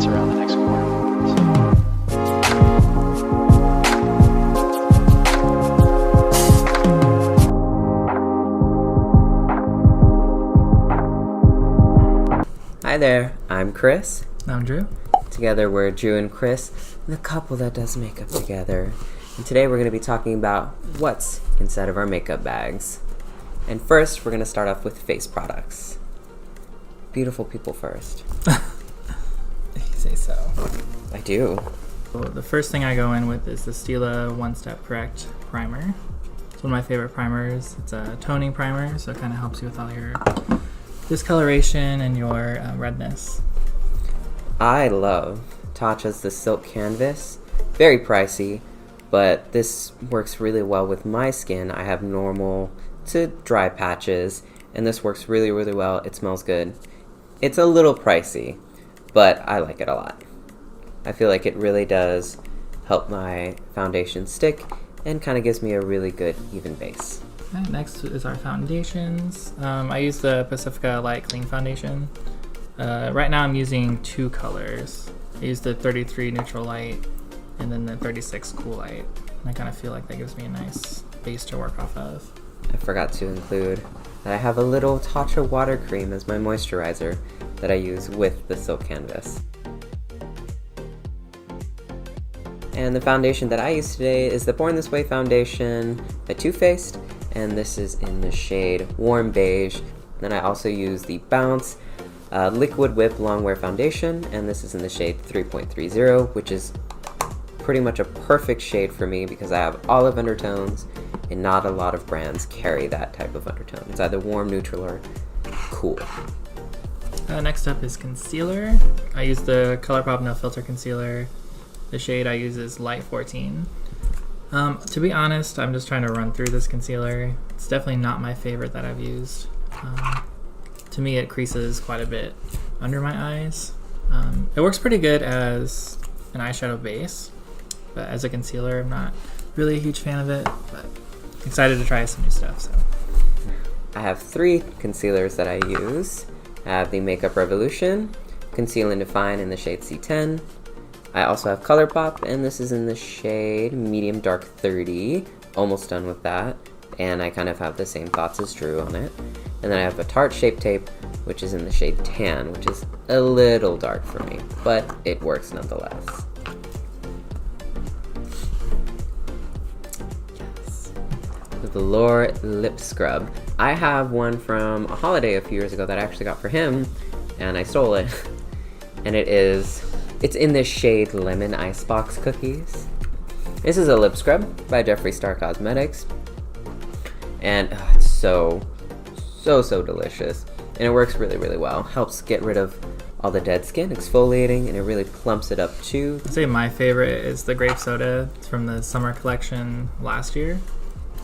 bounce around the next corner. Hi there, I'm Chris. I'm Drew. Together we're Drew and Chris, the couple that does makeup together. And today we're going to be talking about what's inside of our makeup bags. And first, we're going to start off with face products. Beautiful people first. You say so. I do. So the first thing I go in with is the Stila One Step Correct Primer. It's one of my favorite primers. It's a toning primer, so it kind of helps you with all your discoloration and your redness. I love Tatcha's The Silk Canvas. Very pricey, but this works really well with my skin. I have normal to dry patches, and this works really, really well. It smells good. It's a little pricey, but I like it a lot. I feel like it really does help my foundation stick and kind of gives me a really good even base. Okay, next is our foundations. I use the Pacifica Light Clean Foundation. Right now I'm using two colors. I use the 33 Neutral Light and then the 36 Cool Light. And I kind of feel like that gives me a nice base to work off of. I forgot to include that I have a little Tatcha water cream as my moisturizer that I use with the Silk Canvas. And the foundation that I use today is the Born This Way foundation by Too Faced, and this is in the shade Warm Beige. Then I also use the Bounce Liquid Whip Longwear foundation, and this is in the shade 3.30, which is pretty much a perfect shade for me because I have olive undertones, and not a lot of brands carry that type of undertone. It's either warm, neutral, or cool. Next up is concealer. I use the ColourPop No Filter Concealer. The shade I use is Light 14. To be honest, I'm just trying to run through this concealer. It's definitely not my favorite that I've used. To me, it creases quite a bit under my eyes. It works pretty good as an eyeshadow base, but as a concealer, I'm not really a huge fan of it, but excited to try some new stuff. So I have three concealers that I use. I have the Makeup Revolution, Conceal and Define in the shade C10. I also have ColourPop, and this is in the shade Medium Dark 30. Almost done with that, and I kind of have the same thoughts as Drew on it. And then I have a Tarte Shape Tape, which is in the shade Tan, which is a little dark for me, but it works nonetheless. Yes. The Velour Lip Scrub. I have one from a holiday a few years ago that I actually got for him, and I stole it. And it's in this shade Lemon Icebox Cookies. This is a lip scrub by Jeffree Star Cosmetics, and it's so delicious, and it works really, really well. Helps get rid of all the dead skin, exfoliating, and it really plumps it up too. I'd say my favorite is the Grape Soda. It's from the summer collection last year.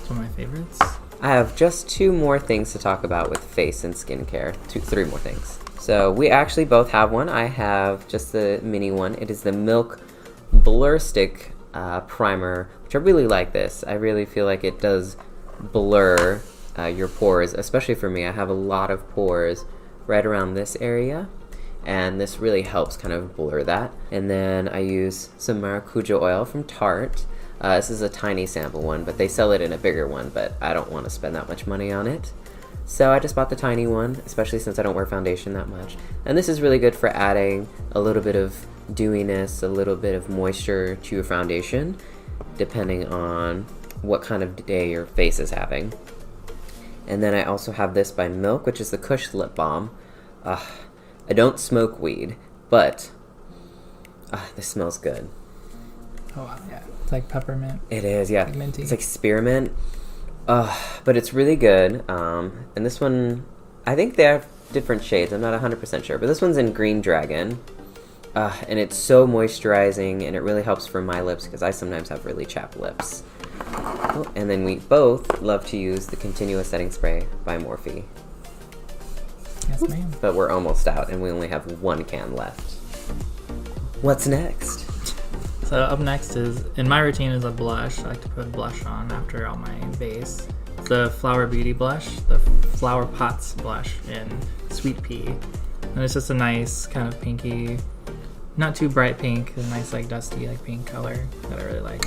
It's one of my favorites. I have just two more things to talk about with face and skincare. Three more things. So we actually both have one. I have just the mini one. It is the Milk Blur Stick primer, which I really like this. I really feel like it does blur your pores, especially for me. I have a lot of pores right around this area, and this really helps kind of blur that. And then I use some maracuja oil from Tarte. This is a tiny sample one, but they sell it in a bigger one, but I don't want to spend that much money on it. So I just bought the tiny one, especially since I don't wear foundation that much. And this is really good for adding a little bit of dewiness, a little bit of moisture to your foundation, depending on what kind of day your face is having. And then I also have this by Milk, which is the Kush Lip Balm. I don't smoke weed, but this smells good. Oh wow, yeah. It's like peppermint. It is, yeah. Like minty. It's like spearmint. But it's really good. And this one, I think they have different shades. I'm not 100% sure, but this one's in Green Dragon. And it's so moisturizing, and it really helps for my lips because I sometimes have really chapped lips. Oh, and then we both love to use the Continuous Setting Spray by Morphe. Yes, ma'am. But we're almost out, and we only have one can left. What's next? So up next is, in my routine, is a blush. I like to put blush on after all my base. It's the Flower Beauty blush, the Flower Pots blush in Sweet Pea. And it's just a nice kind of pinky not too bright pink, a nice like dusty like pink color that I really like.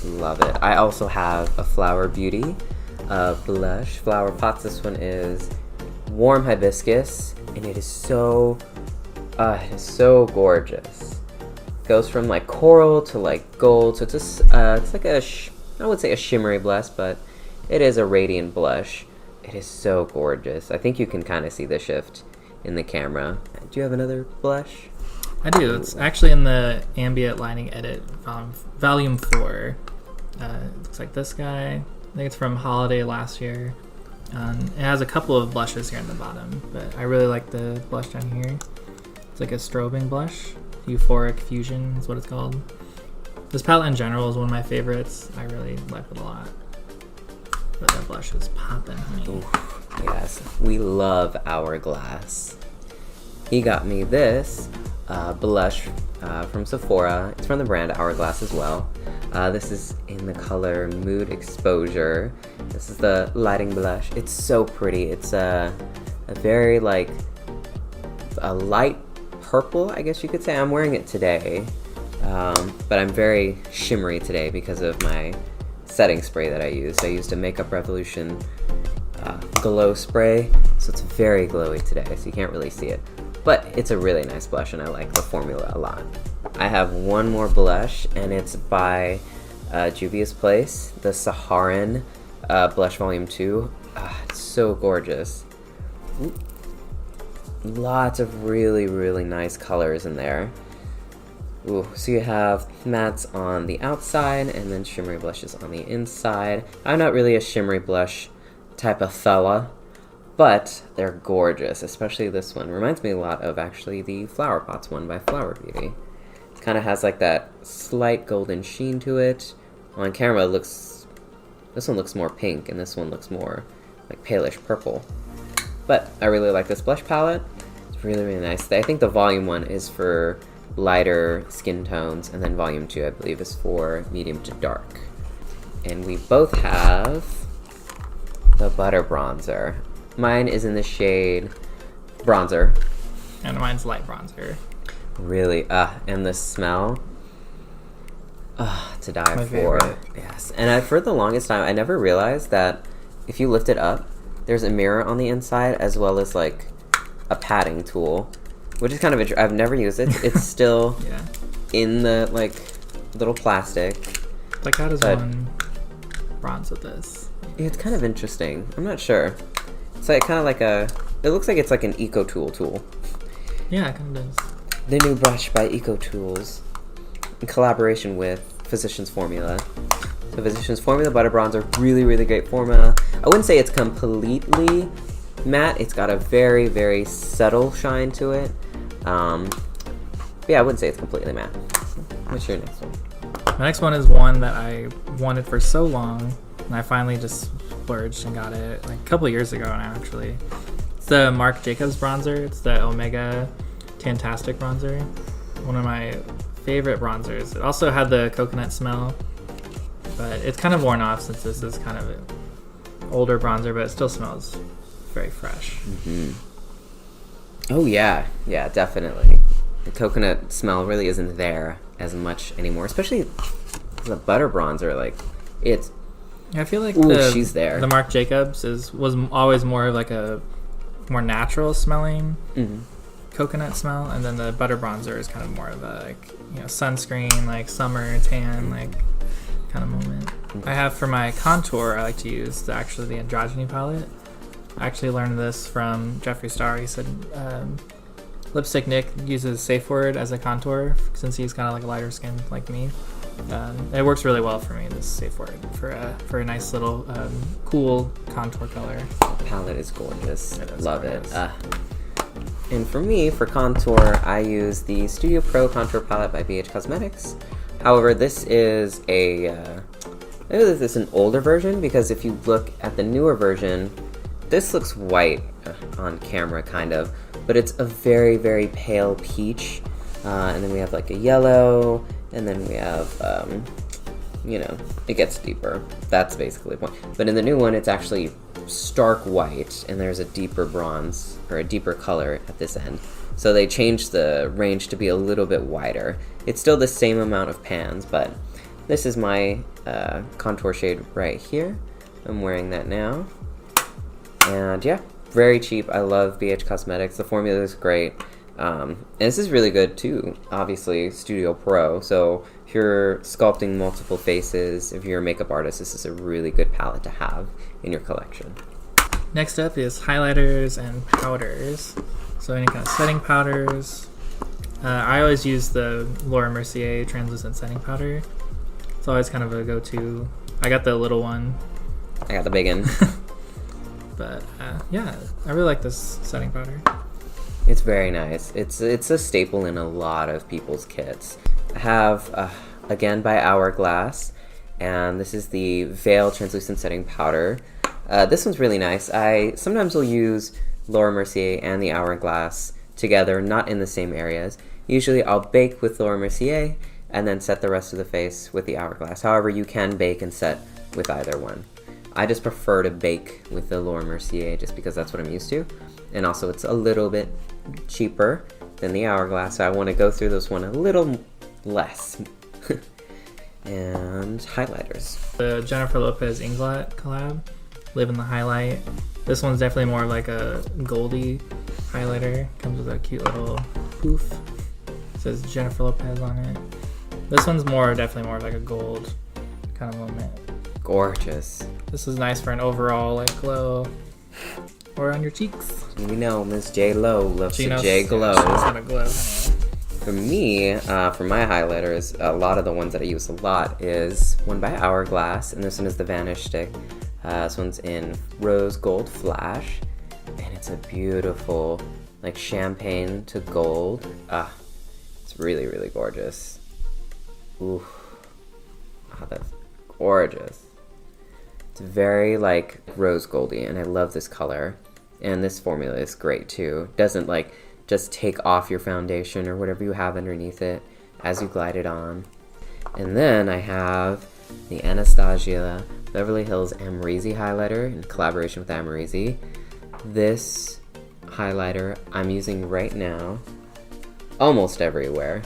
Love it. I also have a Flower Beauty blush. Flower Pots. This one is warm hibiscus, and it is so gorgeous. Goes from like coral to like gold, so it's like I would say a shimmery blush, but it is a radiant blush. It is so gorgeous. I think you can kind of see the shift in the camera. Do you have another blush? I do. It's actually in the Ambient Lighting Edit Volume 4. Looks like this guy. I think it's from Holiday last year. It has a couple of blushes here in the bottom, but I really like the blush down here. It's like a strobing blush. Euphoric Fusion is what it's called. This palette in general is one of my favorites. I really like it a lot. But that blush is popping, honey. Ooh, yes, we love Hourglass. He got me this blush from Sephora. It's from the brand Hourglass as well. This is in the color Mood Exposure. This is the lighting blush. It's so pretty. It's a very like a light purple, I guess you could say. I'm wearing it today, but I'm very shimmery today because of my setting spray that I used. I used a Makeup Revolution glow spray, so it's very glowy today, so you can't really see it. But it's a really nice blush, and I like the formula a lot. I have one more blush, and it's by Juvia's Place, the Saharan Blush Volume 2. It's so gorgeous. Ooh. Lots of really, really nice colors in there. Ooh, so you have mattes on the outside and then shimmery blushes on the inside. I'm not really a shimmery blush type of fella, but they're gorgeous, especially this one. Reminds me a lot of actually the Flower Pots one by Flower Beauty. It kind of has like that slight golden sheen to it. On camera, this one looks more pink and this one looks more like palish purple. But I really like this blush palette. It's really, really nice. I think the volume 1 is for lighter skin tones, and then volume 2 I believe is for medium to dark. And we both have the Butter Bronzer. Mine is in the shade Bronzer. And mine's light bronzer. Really, and the smell, to die My for. favorite. Yes, and for the longest time I never realized that if you lift it up, there's a mirror on the inside as well as like a padding tool, which is kind of interesting. I've never used it. It's still Yeah. in the like little plastic. Like how does But- one bronze with this? It's kind of interesting. I'm not sure. It's like kind of like it looks like it's like an Eco tool. Yeah, it kind of does. The new brush by Eco Tools in collaboration with Physicians Formula. The Physicians Formula Butter Bronzer, really, really great formula. I wouldn't say it's completely matte. It's got a very, very subtle shine to it. But yeah, I wouldn't say it's completely matte. What's your next one? My next one is one that I wanted for so long, and I finally just splurged and got it like a couple years ago now, actually. It's the Marc Jacobs bronzer. It's the Omega Tantastic bronzer. One of my favorite bronzers. It also had the coconut smell, but it's kind of worn off since this is kind of an older bronzer, but it still smells very fresh. Mm-hmm. Oh yeah, yeah, definitely. The coconut smell really isn't there as much anymore, especially the butter bronzer. Like, it's I feel like she's there. The Marc Jacobs was always more of like a more natural smelling coconut smell, and then the butter bronzer is kind of more of a like sunscreen, like summer tan, like kind of moment. I have for my contour, I like to use the Androgyny palette. I actually learned this from Jeffree Star. He said Lipstick Nick uses Safe Word as a contour since he's kind of like a lighter skin like me. It works really well for me, this Safe Word, for a nice little cool contour color. The palette is gorgeous. It is Love gorgeous. it. And for me, for contour, I use the Studio Pro Contour Palette by BH Cosmetics. However, this is an older version, because if you look at the newer version, this looks white on camera, kind of, but it's a very, very pale peach. And then we have like a yellow, and then we have, it gets deeper. That's basically the point. But in the new one, it's actually stark white, and there's a deeper bronze, or a deeper color at this end. So they changed the range to be a little bit wider. It's still the same amount of pans, but this is my contour shade right here. I'm wearing that now. And yeah, very cheap. I love BH Cosmetics. The formula is great. And this is really good too, obviously Studio Pro. So if you're sculpting multiple faces, if you're a makeup artist, this is a really good palette to have in your collection. Next up is highlighters and powders. So any kind of setting powders. I always use the Laura Mercier translucent setting powder. It's always kind of a go-to. I got the little one. I got the big one. But yeah, I really like this setting powder. It's very nice. It's a staple in a lot of people's kits. I have, again, by Hourglass, and this is the Veil Translucent Setting Powder. This one's really nice. I sometimes will use Laura Mercier and the Hourglass together, not in the same areas. Usually I'll bake with Laura Mercier and then set the rest of the face with the Hourglass. However, you can bake and set with either one. I just prefer to bake with the Laura Mercier just because that's what I'm used to. And also it's a little bit cheaper than the Hourglass, so I want to go through this one a little less. And highlighters. The Jennifer Lopez Inglot collab, Live in the Highlight. This one's definitely more like a goldy highlighter. Comes with a cute little poof. It says Jennifer Lopez on it. This one's definitely more like a gold kind of moment. Gorgeous. This is nice for an overall like glow. Or on your cheeks. We know Miss J Lo loves She the knows, J Glow. She's gonna glow. For me, for my highlighters, a lot of the ones that I use a lot is one by Hourglass, and this one is the Vanish Stick. This one's in Rose Gold Flash, and it's a beautiful, like champagne to gold. It's really, really gorgeous. Ooh, that's gorgeous. It's very like rose goldy, and I love this color. And this formula is great too. Doesn't like just take off your foundation or whatever you have underneath it as you glide it on. And then I have the Anastasia Beverly Hills Amrezy highlighter in collaboration with Amrezy. This highlighter I'm using right now almost everywhere.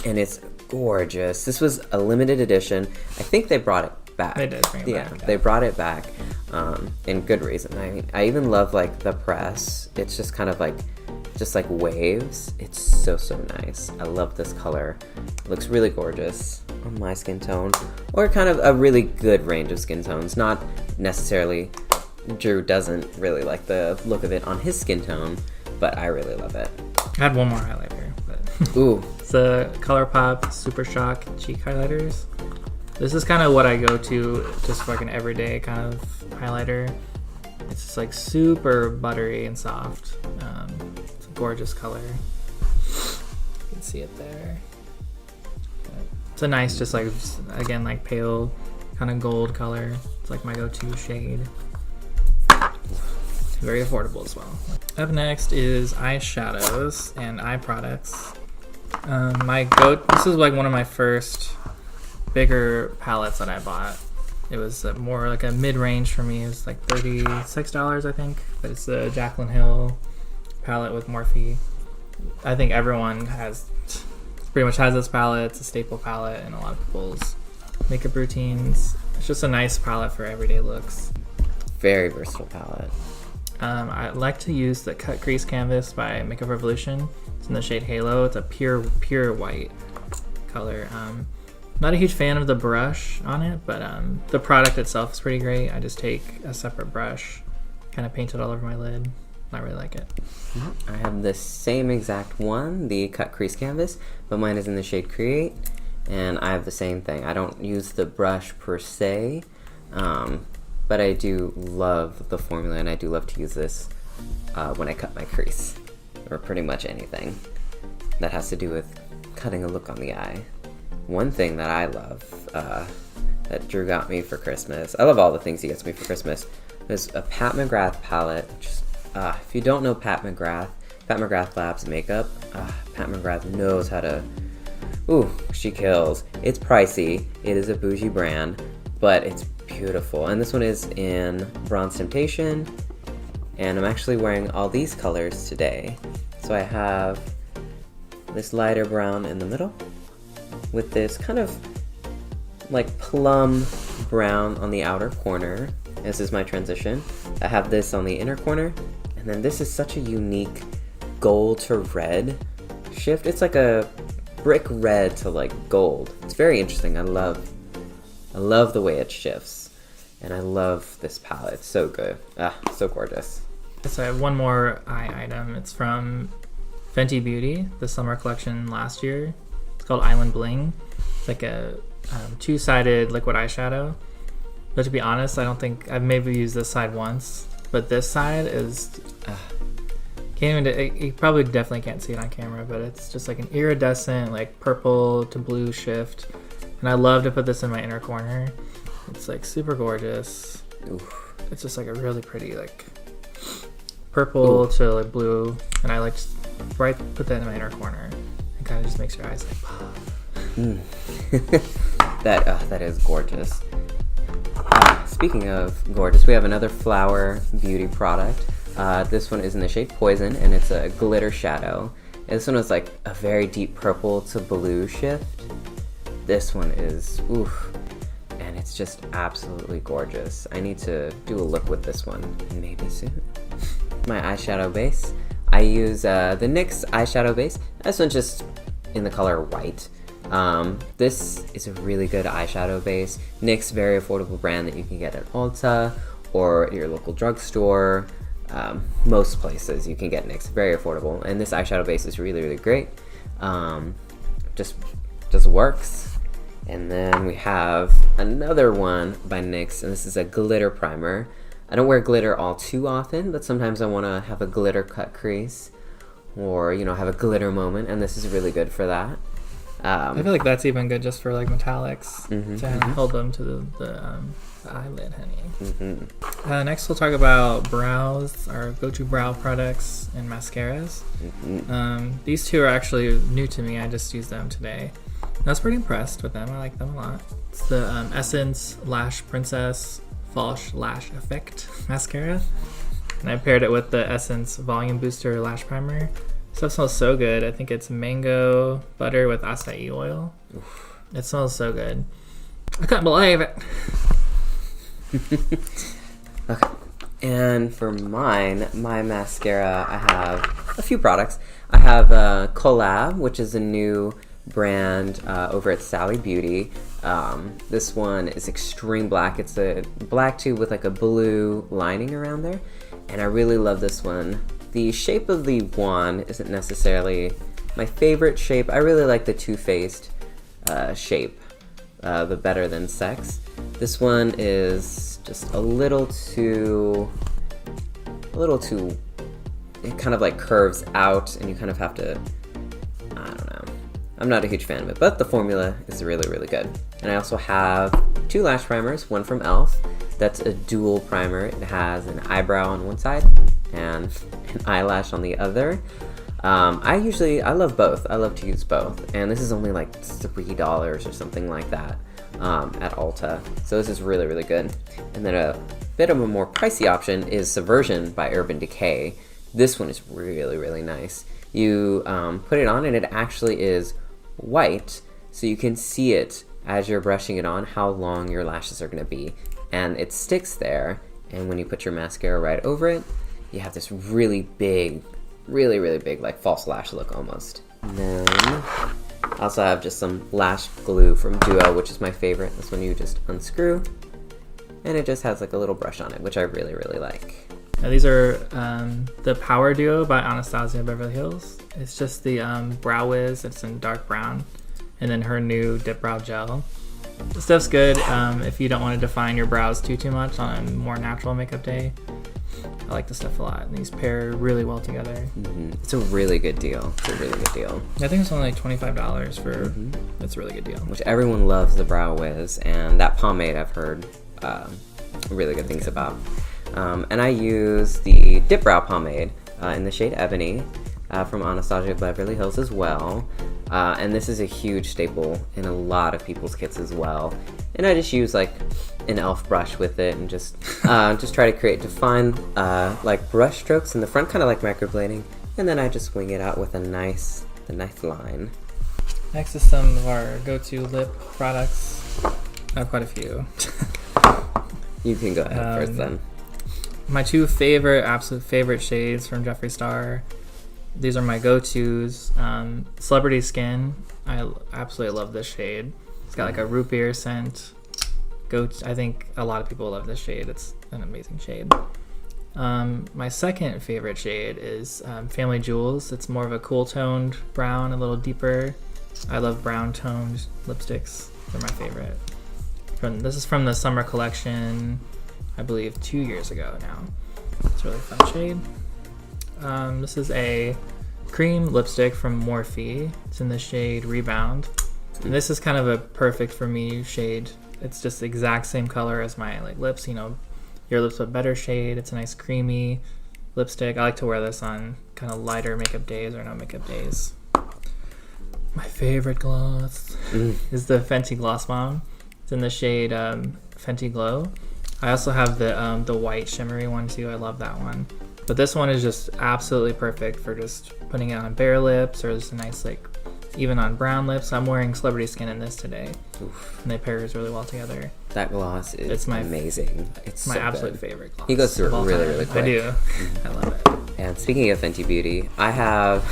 And it's gorgeous. This was a limited edition. I think they brought it back. They did bring it back. They brought it back, and good reason. I mean, I even love like the press. It's just kind of like, just like waves. It's so nice. I love this color. It looks really gorgeous on my skin tone, or kind of a really good range of skin tones. Not necessarily, Drew doesn't really like the look of it on his skin tone, but I really love it. I had one more highlighter, but Ooh. It's the ColourPop Super Shock cheek highlighters. This is kind of what I go to just for like an everyday kind of highlighter. It's just like super buttery and soft. It's a gorgeous color. You can see it there. It's a nice, just like, again, like pale kind of gold color. It's like my go-to shade. Very affordable as well. Up next is eyeshadows and eye products. This is like one of my first bigger palettes that I bought. It was more like a mid-range for me. It was like $36, I think. But it's the Jaclyn Hill palette with Morphe. I think everyone pretty much has this palette. It's a staple palette in a lot of people's makeup routines. It's just a nice palette for everyday looks. Very versatile palette. I like to use the Cut Crease Canvas by Makeup Revolution. It's in the shade Halo. It's a pure white color. Not a huge fan of the brush on it, but the product itself is pretty great. I just take a separate brush, kind of paint it all over my lid. I really like it. I have the same exact one, the Cut Crease Canvas, but mine is in the shade Create, and I have the same thing. I don't use the brush per se, but I do love the formula, and I do love to use this when I cut my crease, or pretty much anything that has to do with cutting a look on the eye. One thing that I love that Drew got me for Christmas, I love all the things he gets me for Christmas, is a Pat McGrath palette. If you don't know Pat McGrath Labs makeup, Pat McGrath knows how to, she kills. It's pricey, it is a bougie brand, but it's beautiful. And this one is in Bronze Temptation, and I'm actually wearing all these colors today. So I have this lighter brown in the middle with this kind of like plum brown on the outer corner. This is my transition. I have this on the inner corner, and then this is such a unique gold to red shift. It's like a brick red to like gold. It's very interesting. I love the way it shifts, and I love this palette. It's so good. So gorgeous. So I have one more eye item. It's from Fenty Beauty, the summer collection last year. It's called Island Bling. It's like a two-sided liquid eyeshadow. But to be honest, I don't think I've maybe used this side once, but this side is can't even. You probably definitely can't see it on camera, but it's just like an iridescent, like purple to blue shift, and I love to put this in my inner corner. It's like super gorgeous. Oof. It's just like a really pretty like purple to like blue, and I like just put that in my inner corner. It kind of just makes your eyes like pop. That is gorgeous. Speaking of gorgeous, we have another Flower Beauty product. This one is in the shade Poison, and it's a glitter shadow. And this one is like a very deep purple to blue shift. This one is, oof, and it's just absolutely gorgeous. I need to do a look with this one, maybe soon. My eyeshadow base. I use the NYX eyeshadow base. This one's just in the color white. This is a really good eyeshadow base. NYX, very affordable brand that you can get at Ulta or your local drugstore. Most places you can get NYX, very affordable. And this eyeshadow base is really, really great. Just works. And then we have another one by NYX, and this is a glitter primer. I don't wear glitter all too often, but sometimes I want to have a glitter cut crease, or have a glitter moment, and this is really good for that. I feel like that's even good just for like metallics to hold them to the eyelid, honey. Next we'll talk about brows, our go-to brow products and mascaras. These two are actually new to me. I just used them today. I was pretty impressed with them. I like them a lot. It's the Essence Lash Princess False Lash Effect Mascara. And I paired it with the Essence Volume Booster Lash Primer. Stuff smells so good. I think it's mango butter with acai oil. Oof. It smells so good. I couldn't believe it. Okay. And for mine, my mascara, I have a few products. I have Collab, which is a new brand over at Sally Beauty. This one is extreme black. It's a black tube with like a blue lining around there, and I really love this one. The shape of the wand isn't necessarily my favorite shape. I really like the Too Faced shape, the Better Than Sex. This one is just a little too, it kind of like curves out, and you kind of have to, I don't know. I'm not a huge fan of it, but the formula is really, really good. And I also have two lash primers, one from e.l.f. That's a dual primer. It has an eyebrow on one side and an eyelash on the other. I love both. I love to use both. And this is only like $3 or something like that at Ulta. So this is really, really good. And then a bit of a more pricey option is Subversion by Urban Decay. This one is really, really nice. You put it on and it actually is white, so you can see it as you're brushing it on how long your lashes are going to be. And it sticks there, and when you put your mascara right over it, you have this really big, really, really big, like false lash look almost. And then I also have just some lash glue from Duo, which is my favorite. This one you just unscrew, and it just has like a little brush on it, which I really, really like. Now these are the Power Duo by Anastasia Beverly Hills. It's just the Brow Wiz. It's in dark brown, and then her new Dip Brow Gel. This stuff's good if you don't want to define your brows too much on a more natural makeup day. I like this stuff a lot. These pair really well together. It's a really good deal. It's a really good deal. I think it's only like $25 for. That's a really good deal. Which everyone loves the Brow Wiz, and that pomade I've heard really good things about. And I use the Dip Brow pomade in the shade Ebony from Anastasia Beverly Hills as well. And this is a huge staple in a lot of people's kits as well. And I just use like an elf brush with it and just try to create defined like brush strokes in the front, kind of like microblading. And then I just wing it out with a nice line. Next is some of our go-to lip products. I have quite a few. You can go ahead first then. My two absolute favorite shades from Jeffree Star. These are my go-tos. Celebrity Skin. I absolutely love this shade. It's got like a root beer scent. I think a lot of people love this shade. It's an amazing shade. My second favorite shade is Family Jewels. It's more of a cool toned brown, a little deeper. I love brown toned lipsticks. They're my favorite. This is from the summer collection, I believe 2 years ago now. It's a really fun shade. This is a cream lipstick from Morphe. It's in the shade Rebound. And this is kind of a perfect for me shade. It's just the exact same color as my lips, you know, your lips but better shade. It's a nice creamy lipstick. I like to wear this on kind of lighter makeup days or no makeup days. My favorite gloss is the Fenty Gloss Bomb. It's in the shade Fenty Glow. I also have the white shimmery one too. I love that one. But this one is just absolutely perfect for just putting it on bare lips or just a nice even on brown lips. I'm wearing Celebrity Skin in this today. Oof. And they pair really well together. That gloss is amazing. It's my so absolute good. favorite gloss. He goes through it really quick. I do. I love it. And speaking of Fenty Beauty, I have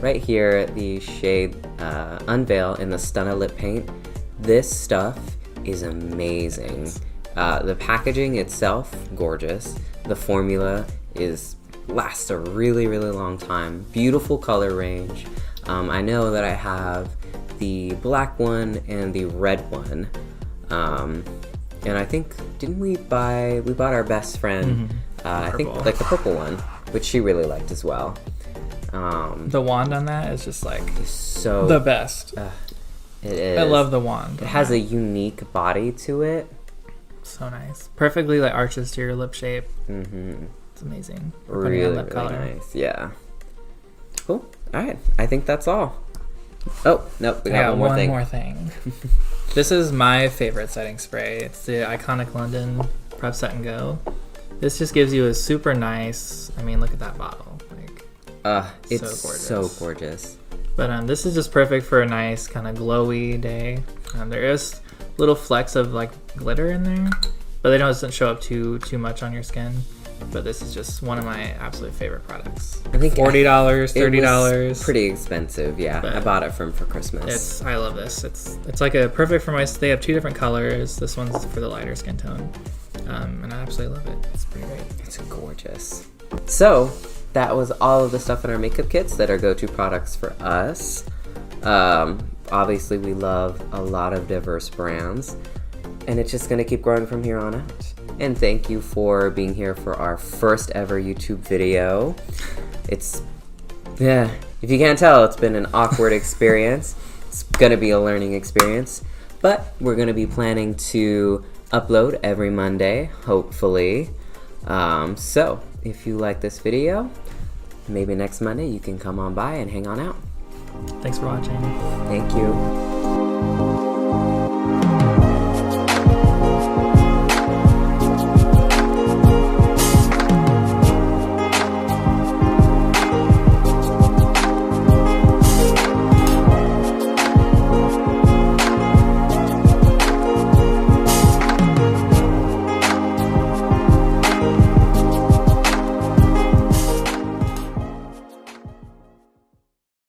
right here the shade Unveil in the Stunna Lip Paint. This stuff is amazing. The packaging itself, gorgeous. The formula lasts a really long time. Beautiful color range. I know that I have the black one and the red one. And I think, we bought our best friend, I think like the purple one, which she really liked as well. The wand on that is just so the best. It is. I love the wand. It has a unique body to it. So nice. Perfectly arches to your lip shape. It's amazing. Really nice. Yeah. Cool. All right. I think that's all. Oh, nope. We got one more thing. This is my favorite setting spray. It's the Iconic London Prep Set and Go. This just gives you a super nice, look at that bottle. It's so gorgeous. But this is just perfect for a nice kind of glowy day. There is little flecks of glitter in there, but they doesn't show up too much on your skin. But this is just one of my absolute favorite products. I think $40, $30. Pretty expensive, yeah. But I bought it for Christmas. I love this. It's like a perfect for they have two different colors. This one's for the lighter skin tone. And I absolutely love it. It's pretty great. It's gorgeous. So that was all of the stuff in our makeup kits that are go-to products for us. Obviously we love a lot of diverse brands, and it's just gonna keep growing from here on out. And thank you for being here for our first ever YouTube video. If you can't tell, it's been an awkward experience. It's gonna be a learning experience, but we're gonna be planning to upload every Monday, hopefully. So if you like this video, maybe next Monday you can come on by and hang on out. Thanks for watching. Thank you.